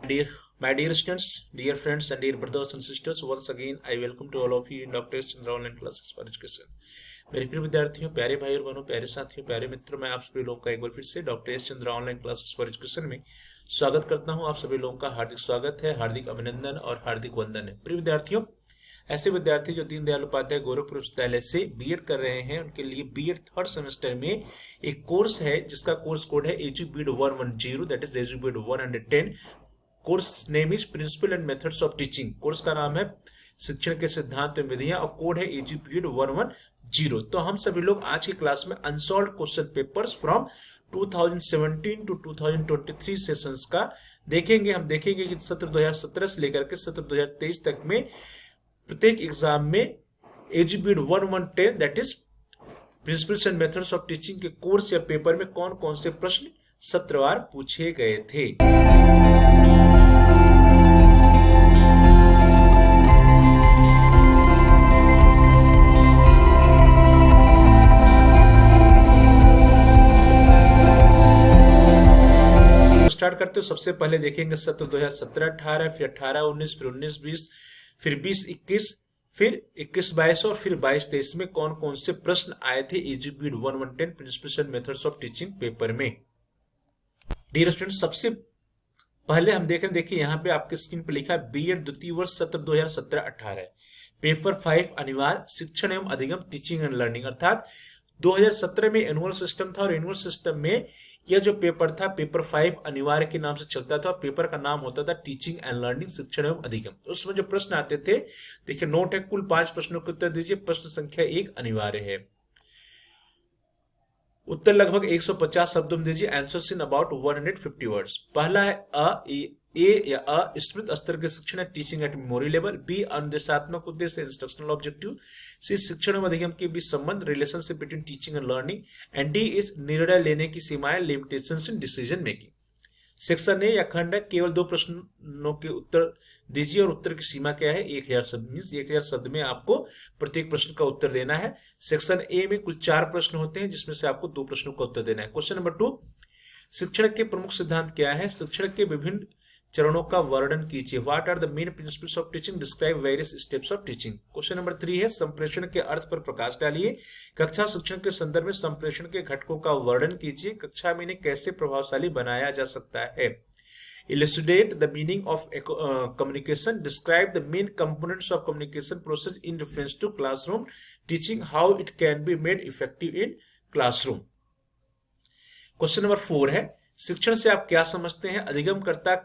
Dear, my dear students, dear friends, and dear brothers and sisters, once again I welcome to all of you in Dr. Chandra online classes for education. मेरे प्रिय विद्यार्थियों, प्यारे भाई और बहनों, प्यारे साथियों, प्यारे मित्रों, मैं आप सभी लोगों का एक बार फिर से doctor S Chandra online classes for education में स्वागत करता हूं। आप सभी लोगों का हार्दिक स्वागत है, हार्दिक अभिनंदन और हार्दिक वंदन है। प्रिय विद्यार्थियों, ऐसे विद्यार्थी जो दीनदयाल उपाध्याय गोरखपुर विश्वविद्यालय से बीएड कर रहे हैं, उनके लिए बीएड थर्ड सेमेस्टर में एक कोर्स है जिसका कोर्स कोड है एजुबीड 110, दैट इज एजुबीड 110। Course name is principle and methods of teaching. Course का नाम है शिक्षण के सिद्धांत एवं विधियां और कोड है एजुबीड 110। तो हम सभी लोग आज की क्लास में unsolved question papers from 2017 to 2023 sessions का देखेंगे। हम देखेंगे कि सत्र 2017 से लेकर के सत्र 2023 तक में प्रत्येक एग्जाम में एजुबीड 110 that is principles and methods of teaching के कोर्स या पेपर में कौन कौन से प्रश्न सत्रवार पूछे गए थे। स्टार्ट करते हो। सबसे पहले देखेंगे सत्र 2017-18, फिर 18-19, फिर 19-20, फिर 20-21, फिर 21-22 और फिर 22-23 में कौन कौन से प्रश्न आए थे एजुबीड 110 principles and methods of teaching paper में। डियर स्टूडेंट्स, सबसे पहले हम देखिए यहाँ पे आपके स्क्रीन पर लिखा है बीएड द्वितीय वर्ष सत्र 2017-18 पेपर 5 अनिवार्य शिक्षण एवं अधिगम टीचिंग एंड लर्निंग। अर्थात 2017 में एनुअल सिस्टम था और एनुअल सिस्टम में यह जो पेपर था पेपर 5 अनिवार्य के नाम से चलता था। पेपर का नाम होता था टीचिंग एंड लर्निंग शिक्षण एवं अधिगम। उसमें जो प्रश्न आते थे, देखिए नोट है, कुल 5 प्रश्नों के उत्तर दीजिए। प्रश्न संख्या 1 अनिवार्य है। उत्तर लगभग 150 शब्दों में दीजिए। Answers in about 150 words. पहला है ए या स्मृत स्तर के शिक्षण है teaching at memory level. B अनुदेशात्मक उद्देश्य इंस्ट्रक्शनल ऑब्जेक्टिव। सी शिक्षण एवं अधिगम के बीच संबंध relationship between teaching and learning. And D is निर्णय लेने की सीमाएं limitations in decision making. Section A या खंड है, केवल 2 प्रश्नों के उत्तर दीजिए और उत्तर की सीमा क्या है 1000 शब्द। मीन्स 1000 शब्द में आपको प्रत्येक प्रश्न का उत्तर देना है। सेक्शन ए में कुल 4 प्रश्न होते हैं जिसमें से आपको 2 प्रश्नों का उत्तर देना है। क्वेश्चन नंबर 2, शिक्षण के प्रमुख सिद्धांत क्या है? शिक्षण के विभिन्न चरणों का वर्णन कीजिए। What are the main principles of teaching? Describe various steps of teaching. Question number 3 है, संप्रेषण के अर्थ पर प्रकाश डालिए। कक्षा शिक्षण के संदर्भ में संप्रेषण के घटकों का वर्णन कीजिए। कक्षा में इन्हें कैसे प्रभावशाली बनाया जा सकता है? Elucidate the meaning of communication. Describe the main components of communication process in reference to classroom teaching. How it can be made effective in classroom. Question number 4 है, शिक्षण से आप क्या समझते हैं? अधिगमकर्ता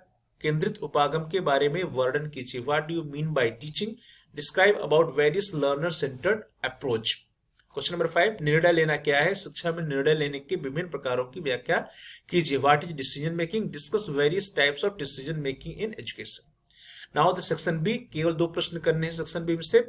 केंद्रित उपागम के बारे में वर्णन कीजिए। What do you mean by teaching? Describe about various learner centered approach. Question number 5, निर्णय लेना क्या है? शिक्षा में निर्णय लेने के विभिन्न प्रकारों की व्याख्या कीजिए। What is decision making? Discuss various types of decision making in education. Now the section B, केवल 2 प्रश्न करने हैं सेक्शन बी में से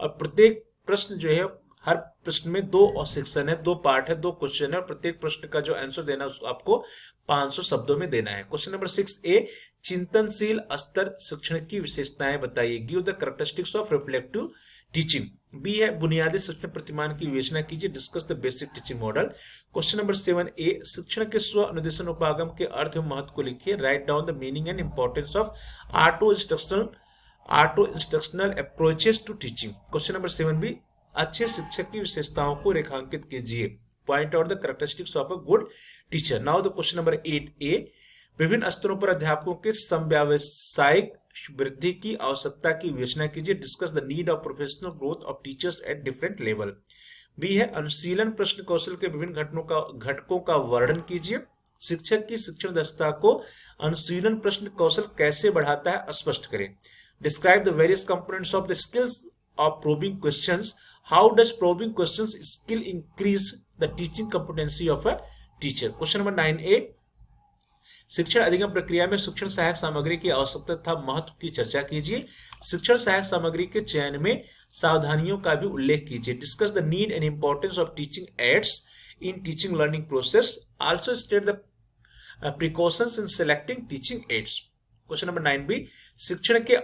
और प्रत्येक प्रश्न जो है, हर प्रश्न में 2 सेक्शन है, 2 पार्ट है, 2 क्वेश्चन है और प्रत्येक प्रश्न का जो आंसर देना है आपको 500 शब्दों में देना है। क्वेश्चन नंबर 6 ए, चिंतनशील स्तर शिक्षण की विशेषताएं बताइए। Give the characteristics of reflective teaching. B है, बुनियादी शिक्षण प्रतिमान की विवेचना कीजिए। Discuss the basic teaching model. Question number 7 A, शिक्षण के स्व अनुदेशन उपागम के अर्थ एवं महत्व को लिखिए। Write down the meaning and importance of auto instructional approaches to teaching. Question number 7 B, अच्छे शिक्षक की विशेषताओं को रेखांकित कीजिए। Point out the characteristics of a good teacher. Now the question number 8 A, विभिन्न स्तरों पर अध्यापकों के समव्यावसायिक वृद्धि की आवश्यकता की विवेचना कीजिए। Discuss the need of professional growth of teachers at different level. B है, अनुशीलन प्रश्न कौशल के विभिन्न घटकों का वर्णन कीजिए। शिक्षक की शिक्षण दक्षता को अनुशीलन प्रश्न कौशल कैसे बढ़ाता है, स्पष्ट करें। Describe the various components of the skills of probing questions. How does probing questions skill increase the teaching competency of a teacher? Question number 9a, शिक्षण अधिगम प्रक्रिया में शिक्षण सहायक सामग्री की आवश्यकता तथा महत्व की चर्चा कीजिए। शिक्षण सहायक सामग्री के चयन में सावधानियों का भी उल्लेख कीजिए। Discuss the need and importance of teaching ads in teaching learning process. Also state the precautions in selecting teaching ads. Question number 9b, शिक्षण के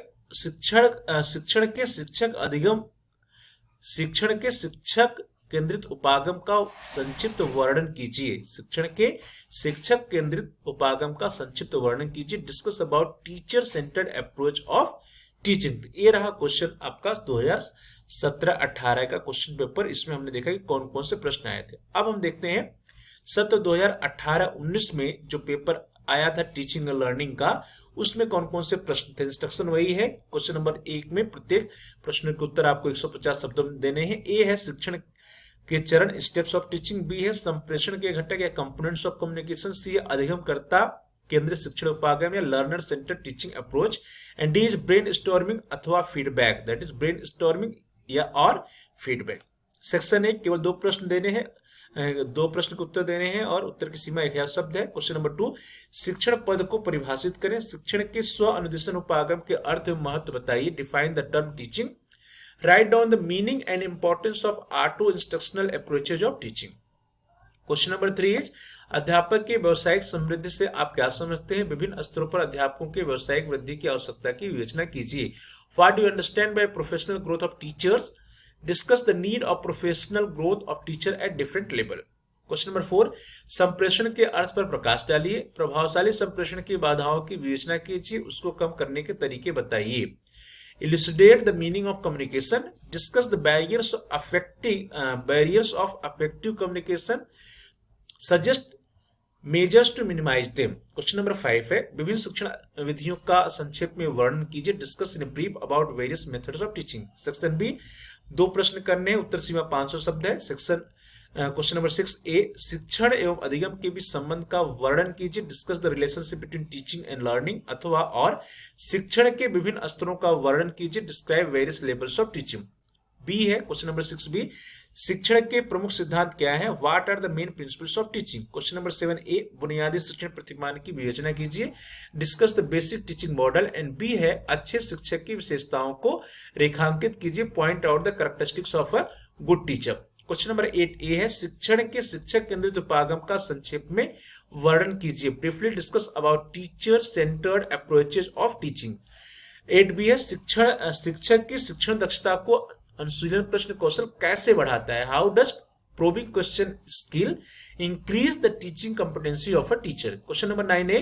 शिक्षक केंद्रित उपागम का संक्षिप्त वर्णन कीजिए। शिक्षण के शिक्षक केंद्रित उपागम का संक्षिप्त वर्णन कीजिए। Discuss about teacher centred approach of teaching. ये रहा क्वेश्चन आपका 2017-18 का क्वेश्चन पेपर। इसमें हमने देखा कि कौन कौन से प्रश्न आए थे। अब हम देखते हैं सत्र 2018-19 में जो पेपर आया था टीचिंग और लर्निंग का, उसमें कौन कौन से प्रश्न थे। इंस्ट्रक्शन वही है। क्वेश्चन नंबर 1 में प्रत्येक प्रश्न के उत्तर आपको 150 शब्दों में देने हैं। ए है शिक्षण के चरण, स्टेप्स ऑफ टीचिंग। बी है संप्रेषण के घटक या कंपोनेंट्स ऑफ कम्युनिकेशन। सी है अधिगमकर्ता केंद्रित शिक्षण उपागम या learner centre teaching approach. And D is brainstorming अथवा feedback, that is brainstorming या और फीडबैक। सेक्शन 1 केवल 2 प्रश्न देने हैं, 2 प्रश्न के उत्तर देने हैं और उत्तर की सीमा 1000 शब्द है। क्वेश्चन नंबर 2, शिक्षण पद को परिभाषित करें। शिक्षण के स्व अनुदेशन उपागम के अर्थ एवं महत्व बताइए। Define the term teaching. Right down the meaning and importance of auto instructional approaches of teaching. Question number 3 is अध्यापक के व्यावसायिक समृद्धि से आप क्या समझते हैं। विभिन्न स्तरों पर अध्यापकों के व्यावसायिक वृद्धि की आवश्यकता की विवेचना कीजिए। What do you understand by professional growth of teachers. Discuss the need of professional growth of teacher at different level. Question number 4, संप्रेषण के अर्थ पर प्रकाश डालिए। प्रभावशाली संप्रेषण की बाधाओं की विवेचना कीजिए, उसको कम करने के तरीके बताइए। Elucidate the meaning of communication. Discuss the barriers of effective communication. Suggest measures to minimize them. Question number 5 है विभिन्न शिक्षण विधियों का संक्षेप में वर्णन कीजिए। Discuss in brief about various methods of teaching. Section B 2 प्रश्न करने हैं, उत्तर सीमा 500 शब्द है। सेक्शन क्वेश्चन नंबर 6 ए शिक्षण एवं अधिगम के बीच संबंध का वर्णन कीजिए। Discuss the relationship between teaching and learning अथवा और शिक्षण के विभिन्न स्तरों का वर्णन कीजिए। Describe various levels of teaching. B है क्वेश्चन नंबर 6 बी शिक्षण के प्रमुख सिद्धांत क्या है। What are the main principles of teaching. Question number 7 A बुनियादी शिक्षण प्रतिमान की विवेचना कीजिए। Discuss the basic teaching model. And B है अच्छे शिक्षक की विशेषताओं को रेखांकित कीजिए। Point out the characteristics of a good teacher. Question number 8 ए है शिक्षण के शिक्षक केंद्रित उपागम का संक्षेप में वर्णन कीजिए। Briefly discuss about teacher centred approaches of teaching. 8 B है शिक्षक की शिक्षण दक्षता को अनुशीलन प्रश्न कौशल कैसे बढ़ाता है। How does probing question skill increase the teaching competency of a teacher. Question number 9 है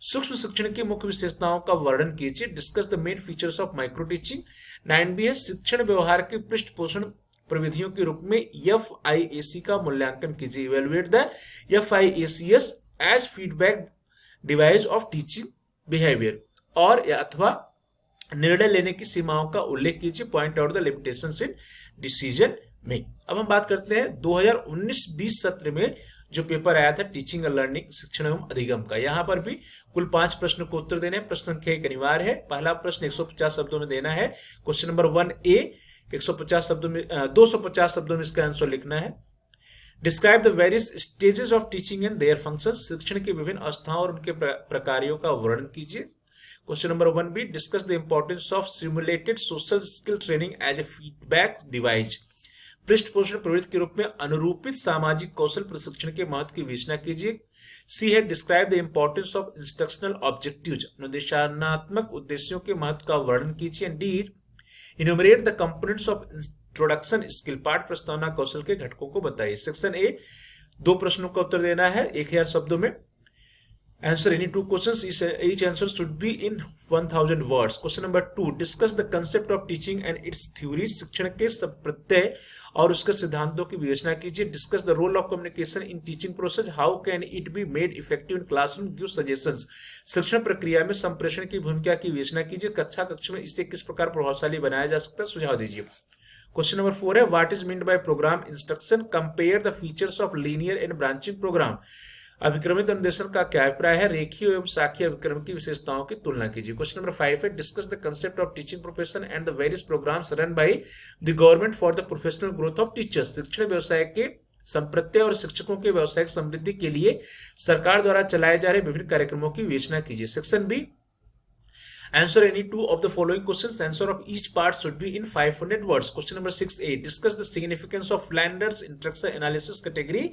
सूक्ष्म शिक्षण की मुख्य विशेषताओं का वर्णन कीजिए। Discuss the main features of micro teaching. 9 B है शिक्षण व्यवहार के पृष्ठपोषण प्रविधियों के रूप में FIAC का मूल्यांकन कीजिए। Evaluate the FIACS as feedback device of teaching behaviour. और अथवा निर्णय लेने की सीमाओं का उल्लेख कीजिए। Point out the limitations in decision making. अब हम बात करते हैं 2019-20 सत्र में जो पेपर आया था टीचिंग और लर्निंग शिक्षण एवं अधिगम का। यहाँ पर भी कुल 5 प्रश्नों को उत्तर देने हैं। प्रश्न संख्या 1 अनिवार्य है। पहला प्रश्न 150 शब्दों में देना है। क्वेश्चन नंबर 1 ए 150 शब्दों में 250 शब्दों में इसका आंसर लिखना है। Describe the various stages of teaching and their functions. शिक्षण की विभिन्न अवस्थाओं और उनके प्रकारों का वर्णन कीजिए। Question number 1 B discuss the importance of simulated social skill training as a feedback device. पृष्ठपोषण प्रवृत्ति के रूप में अनुरूपित सामाजिक कौशल प्रशिक्षण के महत्व की विवेचना कीजिए। सी है describe the importance of instructional objectives. निर्देशात्मक उद्देश्यों के महत्व का वर्णन कीजिए। D enumerate the components of introduction skill. पाठ प्रस्तावना कौशल के घटकों को बताइए। सेक्शन ए 2 प्रश्नों का उत्तर देना है 1000 शब्दों में। Answer any 2 questions. Each answer should be in 1000 words. Question number 2. Discuss the concept of teaching and its theories. शिक्षण के प्रत्यय और उसके सिद्धांतों की विवेचना कीजिए। Discuss the role of communication in teaching process. How can it be made effective in classroom? Give suggestions. शिक्षण प्रक्रिया में संप्रेषण की भूमिका की विवेचना कीजिए। कक्ष में इसे किस प्रकार प्रभावशाली बनाया जा सकता है, सुझाव दीजिए। क्वेश्चन नंबर 4 है what is meant by program instruction. Compare the features of linear and branching program. अभिक्रमित अनुदेशन का क्या अभिप्राय है। रेखीय एवं शाखीय अभिक्रम की विशेषताओं की तुलना कीजिए। क्वेश्चन नंबर 5 है discuss the concept of teaching profession and the various programmes run by the government for the professional growth of teachers. शिक्षण व्यवसाय के संप्रत्यय और शिक्षकों के व्यवसायिक समृद्धि के लिए सरकार द्वारा चलाए जा रहे विभिन्न कार्यक्रमों की विवेचना कीजिए। Section B Answer any 2 of the following questions. Answer of each part should be in 500 words. Question number 6a. Discuss the significance of Flanders instruction analysis category.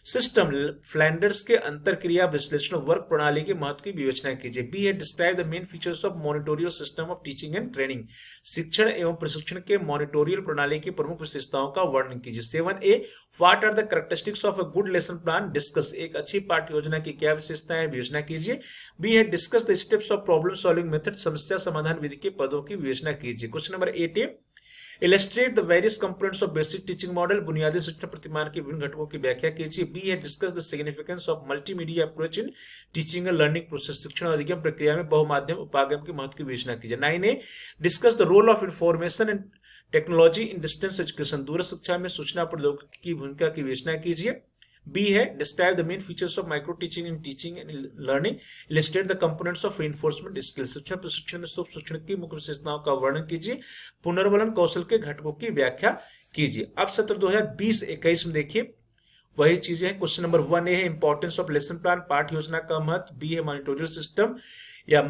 System Flanders के अंतरक्रिया विश्लेषण वर्क प्रणाली के महत्व की विवेचना कीजिए। बी है describe the main features of monitorial system of teaching and training, शिक्षण एवं प्रशिक्षण के मॉनिटोरियल प्रणाली की प्रमुख विशेषताओं का वर्णन कीजिए। 7A what are the characteristics of a good lesson plan, discuss एक अच्छी पाठ्य योजना की क्या विशेषताएं हैं, विवेचना कीजिए। बी है discuss the steps of problem solving method, समस्या समाधान विधि के पदों की विवेचना कीजिए। क्वेश्चन नंबर 8 है illustrate the various components of basic teaching model, बुनियादी शिक्षण प्रतिमान के विभिन्न घटकों की व्याख्या कीजिए। बी है discuss the significance of multimedia approach in teaching and learning process, शिक्षण और अधिगम प्रक्रिया में बहुमाध्यम उपागम के महत्व की विवेचना कीजिए। 9A discuss the role of information and technology in distance education, दूर शिक्षा में सूचना प्रौद्योगिकी की भूमिका की विवेचना कीजिए। बी है describe the main features of micro teaching in teaching and learning, illustrate the components of reinforcement skill, शिक्षण प्रशिक्षण में सूक्ष्म शिक्षण की मुख्य विशेषताओं का वर्णन कीजिए। पुनर्बलन कौशल के घटकों की व्याख्या कीजिए। अब सत्र 2020-21 में देखिए वही चीजें हैं। क्वेश्चन नंबर 1A है इंपॉर्टेंस ऑफ लेसन प्लान, पाठ योजना का महत्व। बी है मॉनिटोरियल सिस्टम या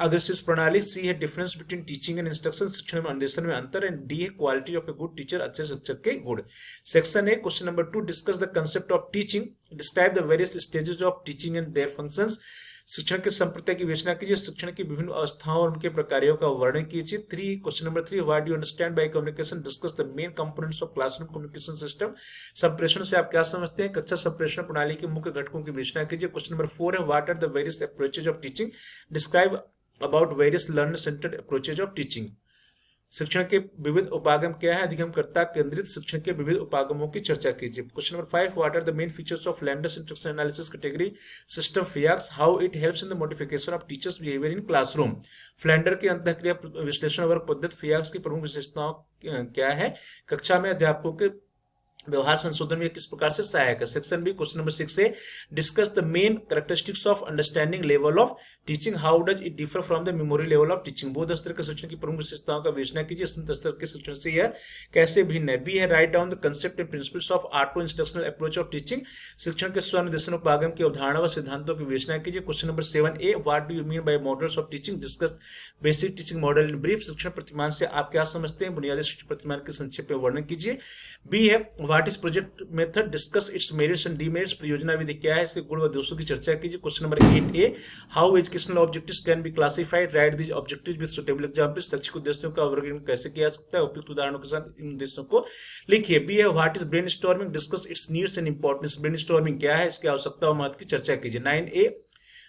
अग्रशिष्ट प्रणाली। सी है difference between teaching and instruction, शिक्षण में अनुदेशन में अंतर। एंड डी है quality of a good teacher, अच्छे शिक्षक के गुण। सेक्शन है question number 2 discuss the concept of teaching, describe the various stages of teaching and their functions, शिक्षण के संप्रदाय की विवेचना कीजिए। शिक्षण की विभिन्न अवस्थाओं और उनके प्रकारों का वर्णन कीजिए। Question number 3 what do you understand by communication, discuss the main components of classroom communication system, संप्रेषण से आप क्या समझते हैं, कक्षा संप्रेषण प्रणाली के मुख्य घटकों की विवेचना कीजिए। क्वेश्चन नंबर 4 है what are the various approaches of teaching, describe about various learner centred approaches of teaching, शिक्षण के विविध उपागम क्या है, अधिगमकर्ता केंद्रित शिक्षण के विविध उपागमों की चर्चा कीजिए। Question number 5 what are the main features of Flanders instruction analysis category system FIACS, how it helps in the modification of teachers behaviour in classroom, Flander के अंतःक्रिया विश्लेषण वर्ग पद्धति फियाक्स की प्रमुख विशेषताओं क्या है, कक्षा में अध्यापकों के व्यवहार संशोधन में किस प्रकार से सहायक है। सेक्शन बी क्वेश्चन नंबर 6 है discuss the main characteristics of understanding level of teaching, how does it differ from the memory level of teaching, बोध स्तर के शिक्षण की प्रमुख विशेषताओं का विवेचना कीजिए, स्मृति स्तर के शिक्षण से यह कैसे भिन्न है। बी है right down the concept and principles of auto instructional approach of teaching, शिक्षण के स्वनिर्देशन उपागम की अवधारणा व सिद्धांतों की विवेचना कीजिए। Question number 7A what do you mean by models of teaching, discuss basic teaching model in brief, शिक्षण प्रतिमान से आप क्या समझते हैं, बुनियादी शिक्षण प्रतिमान के संक्षेप में वर्णन कीजिए। बी है what is project method, discuss it's merits and demerits, परियोजना विधि क्या है, इसके गुण व दोषों की चर्चा कीजिए। Question number 8A how educational objectives can be classified, right these objectives with suitable examples, शैक्षिक उद्देश्यों का वर्गीकरण कैसे किया जा सकता है, उपयुक्त उदाहरणों के साथ इन उद्देश्यों को लिखिए। बी है what is brainstorming, discuss it's needs and importance, brainstorming क्या है, इसकी आवश्यकता और महत्व की चर्चा कीजिए। 9A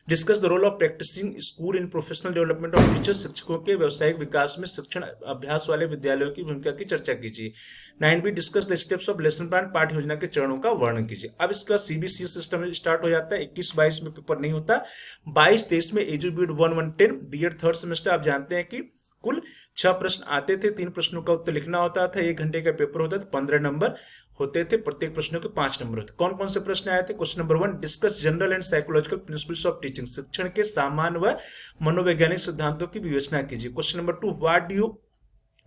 discuss the role of practising school in professional development of teachers, शिक्षकों के व्यावसायिक विकास में शिक्षण अभ्यास वाले विद्यालयों की भूमिका की चर्चा कीजिए। 9B discuss the steps of lesson plan, पाठ्य योजना के चरणों का वर्णन कीजिए। अब इसका CBCS सिस्टम स्टार्ट हो जाता है, 21-22 में पेपर नहीं होता, 22-23 में एजुबीड 1-110 बीएड थर्ड सेमेस्टर। आप जानते हैं कि कुल 6 प्रश्न आते थे, 3 प्रश्नों का उत्तर लिखना होता था, 1 घंटे का पेपर होता था, 15 नंबर होते थे, प्रत्येक प्रश्नों के 5 नंबर होते। कौन कौन से प्रश्न आए थे। Question number 1 discuss general and psychological principles of teaching, शिक्षण के सामान्य व मनोवैज्ञानिक सिद्धांतों की विवेचना कीजिए। Question number 2 what do you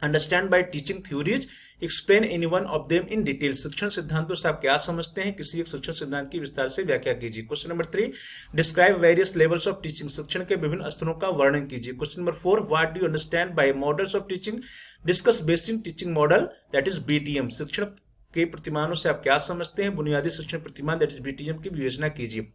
understand bye teaching theories, explain any one of them in detail, शिक्षण सिद्धांतों से आप क्या समझते हैं, किसी एक शिक्षण सिद्धांत की विस्तार से व्याख्या कीजिए। Question number 3 describe various levels of teaching, शिक्षण के विभिन्न स्तरों का वर्णन कीजिए। Question number 4 what do you understand bye models of teaching, discuss basic teaching model that is BTM, शिक्षण के प्रतिमानों से आप क्या समझते हैं, बुनियादी शिक्षण प्रतिमान दैट इज BTM की विवेचना कीजिए।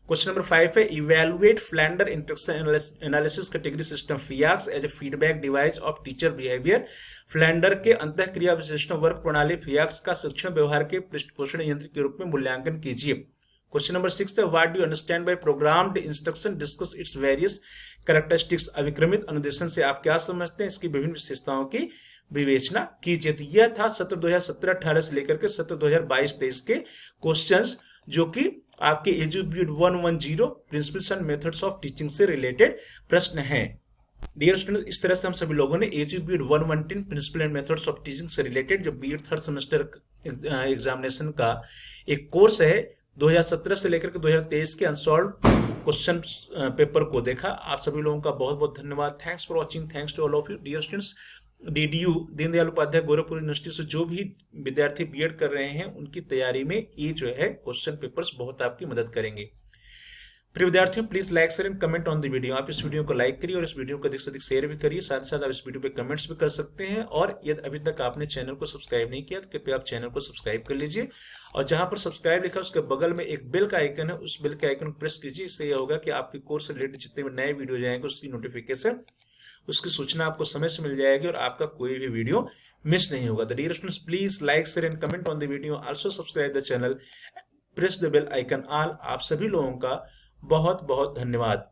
क्वेश्चन नंबर 5 है evaluate Flander instruction analysis category system FIACS as a feedback device of teacher behaviour, Flander के अंतःक्रिया विश्लेषण वर्ग प्रणाली फियाक्स का शिक्षण व्यवहार के पृष्ठपोषण यंत्र के रूप में मूल्यांकन कीजिए। क्वेश्चन नंबर 6 है what do you understand by programmed instruction, discuss its various characteristics, अभिक्रमित अनुदेशन से आप क्या समझते हैं, इसकी विभिन्न विशेषताओं की विवेचना कीजिए। तो यह था सत्र 2017-18 से लेकर के सत्र 2022-23 के क्वेश्चंस, जो कि आपके एजुबीड 110 principles and methods of teaching से रिलेटेड प्रश्न हैं। डियर स्टूडेंट, इस तरह से हम सभी लोगों ने एजुबीड 110 principle and methods of teaching से रिलेटेड जो बीएड थर्ड सेमेस्टर एग्जामिनेशन का एक कोर्स है 2017 से लेकर के 2023 के अनसॉल्व क्वेश्चन पेपर को देखा। आप सभी लोगों का बहुत बहुत धन्यवाद। Thanks for watching, thanks to all of you. Dear students, DDU Deendayal Upadhyay Gorakhpur university से जो भी विद्यार्थी बीएड कर रहे हैं, उनकी तैयारी में ये जो है क्वेश्चन पेपर्स बहुत आपकी मदद करेंगे। प्रिय विद्यार्थियों, please like share and comment on the video. आप इस वीडियो को लाइक करिए और इस वीडियो को अधिक से अधिक शेयर भी करिए। साथ ही साथ आप इस वीडियो पे कमेंट्स भी कर सकते हैं। और यदि अभी तक आपने चैनल को सब्सक्राइब नहीं किया तो कृपया आप चैनल को सब्सक्राइब कर लीजिए। और जहां पर सब्सक्राइब लिखा है उसके बगल में एक बेल का आइकन है, उस बेल के आइकन को प्रेस कीजिए। इससे यह होगा कि आपके कोर्स से रिलेटेड जितने भी नए वीडियो जाएंगे उसकी नोटिफिकेशन, उसकी सूचना आपको समय से मिल जाएगी और आपका कोई भी वीडियो मिस नहीं होगा। तो dear students, please like share and comment on the video, also subscribe the channel, press the bell icon all. आप सभी लोगों का बहुत बहुत धन्यवाद।